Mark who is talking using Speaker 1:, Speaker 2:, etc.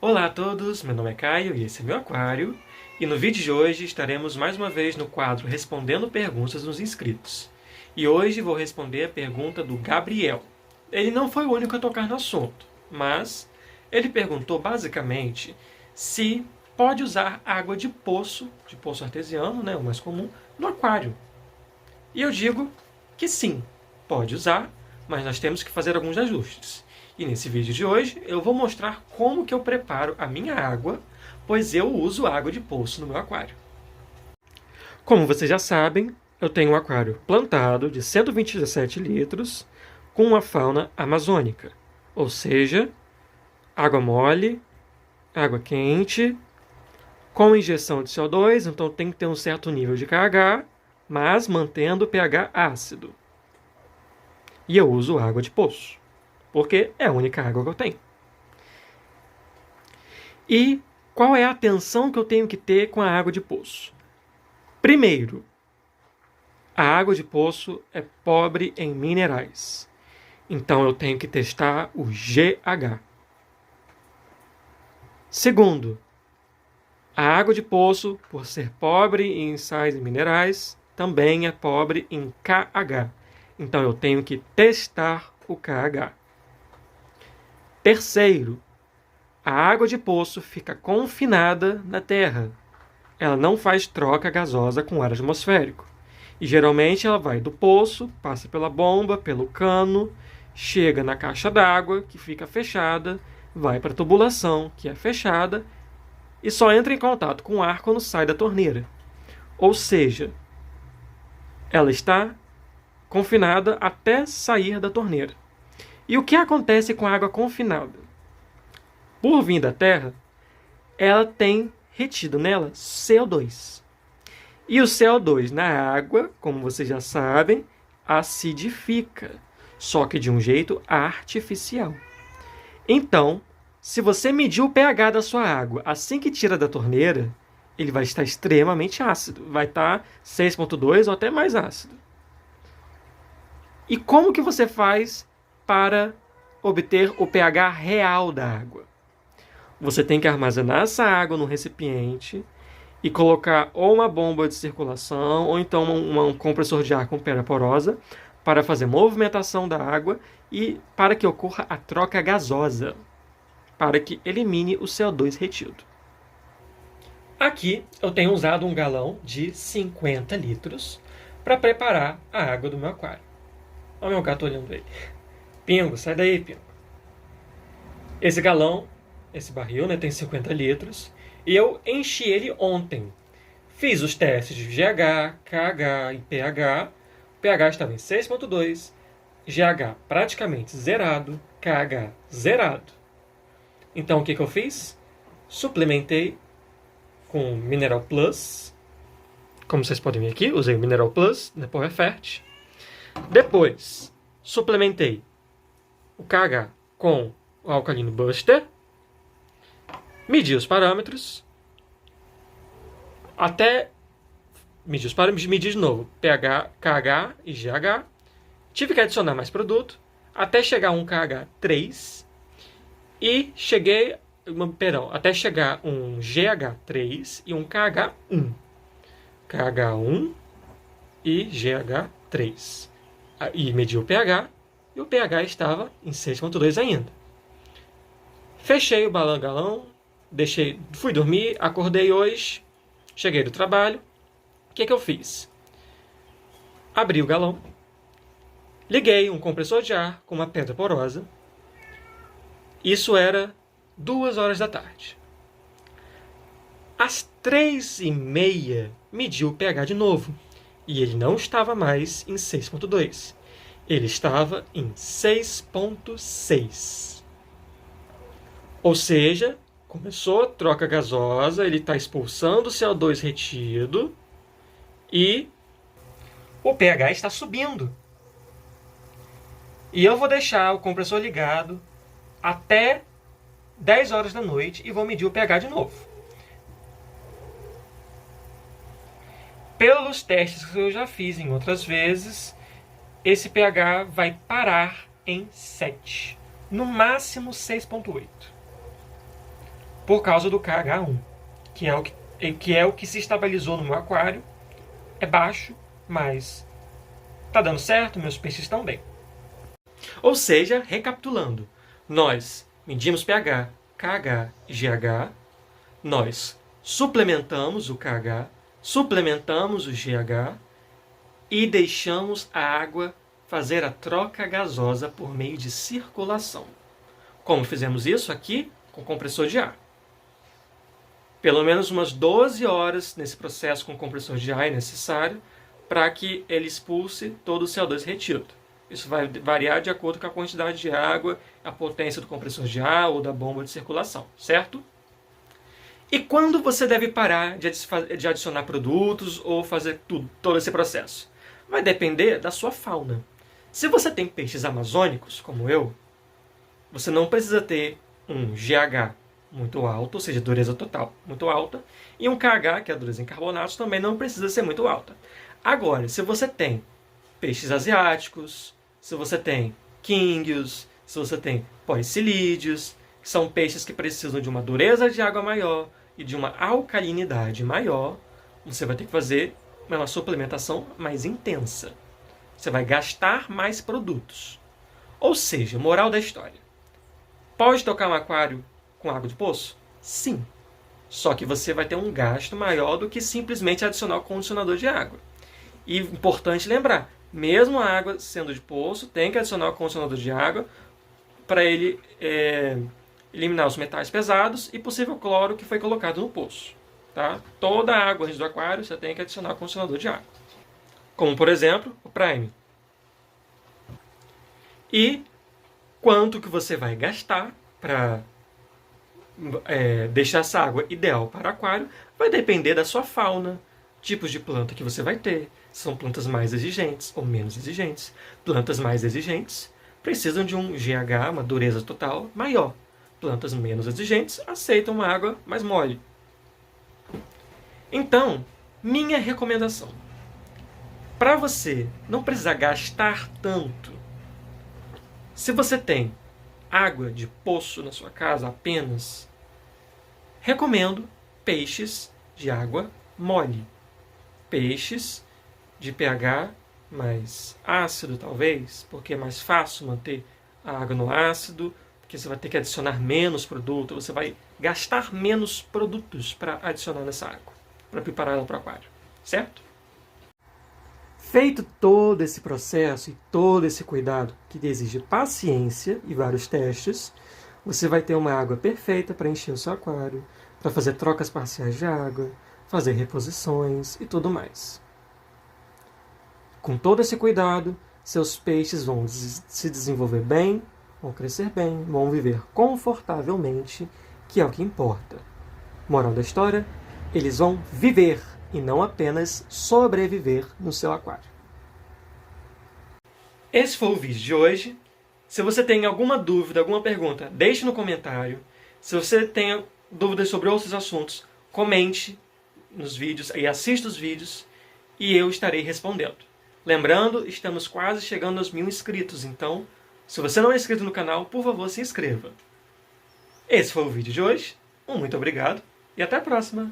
Speaker 1: Olá a todos, meu nome é Caio e esse é meu aquário. E no vídeo de hoje estaremos mais uma vez no quadro Respondendo Perguntas dos Inscritos. E hoje vou responder a pergunta do Gabriel. Ele não foi o único a tocar no assunto, mas ele perguntou basicamente se pode usar água de poço artesiano, o mais comum, no aquário. E eu digo que sim, pode usar, mas nós temos que fazer alguns ajustes. E nesse vídeo de hoje eu vou mostrar como que eu preparo a minha água, pois eu uso água de poço no meu aquário. Como vocês já sabem, eu tenho um aquário plantado de 127 litros com uma fauna amazônica, ou seja, água mole, água quente, com injeção de CO2, então tem que ter um certo nível de KH, mas mantendo o pH ácido. E eu uso água de poço, porque é a única água que eu tenho. E qual é a atenção que eu tenho que ter com a água de poço? Primeiro, a água de poço é pobre em minerais. Então eu tenho que testar o GH. Segundo, a água de poço, por ser pobre em sais e minerais, também é pobre em KH. Então eu tenho que testar o KH. Terceiro, a água de poço fica confinada na terra. Ela não faz troca gasosa com ar atmosférico. E geralmente ela vai do poço, passa pela bomba, pelo cano, chega na caixa d'água, que fica fechada, vai para a tubulação, que é fechada, e só entra em contato com o ar quando sai da torneira. Ou seja, ela está confinada até sair da torneira. E o que acontece com a água confinada? Por vir da terra, ela tem retido nela CO2. E o CO2 na água, como vocês já sabem, acidifica, só que de um jeito artificial. Então, se você medir o pH da sua água assim que tira da torneira, ele vai estar extremamente ácido. Vai estar 6,2 ou até mais ácido. E como que você faz para obter o pH real da água? Você tem que armazenar essa água num recipiente e colocar ou uma bomba de circulação ou então um compressor de ar com pedra porosa para fazer movimentação da água e para que ocorra a troca gasosa, para que elimine o CO2 retido. Aqui eu tenho usado um galão de 50 litros para preparar a água do meu aquário. Olha o meu gato olhando ele. Pingo, sai daí, Pingo. Esse galão, esse barril, tem 50 litros. E eu enchi ele ontem. Fiz os testes de GH, KH e pH. O pH estava em 6,2. GH praticamente zerado. KH zerado. Então o que eu fiz? Suplementei com Mineral Plus. Como vocês podem ver aqui, usei o Mineral Plus da Power Fert. Depois, suplementei o KH com o Alcalino Buster. Medi os parâmetros. Até medi os parâmetros, medi de novo pH, KH e GH. Tive que adicionar mais produto até chegar a um KH 3 e até chegar um GH3 e um KH1. KH1 e GH3. E medi o pH e o pH estava em 6,2 ainda. Fechei o galão, fui dormir, acordei hoje, cheguei do trabalho. O que eu fiz? Abri o galão, liguei um compressor de ar com uma pedra porosa. Isso era 2 horas da tarde. Às 3h30, medi o pH de novo. E ele não estava mais em 6,2. Ele estava em 6,6. Ou seja, começou a troca gasosa, ele está expulsando o CO2 retido e o pH está subindo. E eu vou deixar o compressor ligado até 10 horas da noite e vou medir o pH de novo. Pelos testes que eu já fiz em outras vezes, esse pH vai parar em 7. No máximo 6,8. por causa do KH1, que é o que se estabilizou no meu aquário. É baixo, mas tá dando certo, meus peixes estão bem. Ou seja, recapitulando, nós medimos pH, KH e GH, nós suplementamos o KH, suplementamos o GH e deixamos a água fazer a troca gasosa por meio de circulação. Como fizemos isso aqui com compressor de ar. Pelo menos umas 12 horas nesse processo com compressor de ar é necessário para que ele expulse todo o CO2 retido. Isso vai variar de acordo com a quantidade de água, a potência do compressor de ar ou da bomba de circulação, certo? E quando você deve parar de adicionar produtos ou fazer todo esse processo? Vai depender da sua fauna. Se você tem peixes amazônicos, como eu, você não precisa ter um GH muito alto, ou seja, dureza total muito alta, e um KH, que é a dureza em carbonatos, também não precisa ser muito alta. Agora, se você tem peixes asiáticos, se você tem quínguios, se você tem policilídeos, que são peixes que precisam de uma dureza de água maior e de uma alcalinidade maior, você vai ter que fazer uma suplementação mais intensa. Você vai gastar mais produtos. Ou seja, moral da história. Pode tocar um aquário com água de poço? Sim. Só que você vai ter um gasto maior do que simplesmente adicionar o condicionador de água. E importante lembrar, mesmo a água sendo de poço, tem que adicionar o condicionador de água para ele eliminar os metais pesados e possível cloro que foi colocado no poço. Tá? Toda a água antes do aquário você tem que adicionar o condicionador de água. Como, por exemplo, o Prime. E quanto que você vai gastar para deixar essa água ideal para o aquário vai depender da sua fauna, tipos de planta que você vai ter. São plantas mais exigentes ou menos exigentes. Plantas mais exigentes precisam de um GH, uma dureza total, maior. Plantas menos exigentes aceitam uma água mais mole. Então, minha recomendação. Para você não precisar gastar tanto, se você tem água de poço na sua casa apenas, recomendo peixes de água mole. Peixes de pH mais ácido, talvez, porque é mais fácil manter a água no ácido, porque você vai ter que adicionar menos produto, você vai gastar menos produtos para adicionar nessa água, para preparar ela para o aquário, certo? Feito todo esse processo e todo esse cuidado que exige paciência e vários testes, você vai ter uma água perfeita para encher o seu aquário, para fazer trocas parciais de água, fazer reposições e tudo mais. Com todo esse cuidado, seus peixes vão se desenvolver bem, vão crescer bem, vão viver confortavelmente, que é o que importa. Moral da história, eles vão viver e não apenas sobreviver no seu aquário. Esse foi o vídeo de hoje. Se você tem alguma dúvida, alguma pergunta, deixe no comentário. Se você tem dúvidas sobre outros assuntos, comente nos vídeos e assista os vídeos e eu estarei respondendo. Lembrando, estamos quase chegando aos 1000 inscritos, então, se você não é inscrito no canal, por favor, se inscreva. Esse foi o vídeo de hoje. Muito obrigado e até a próxima!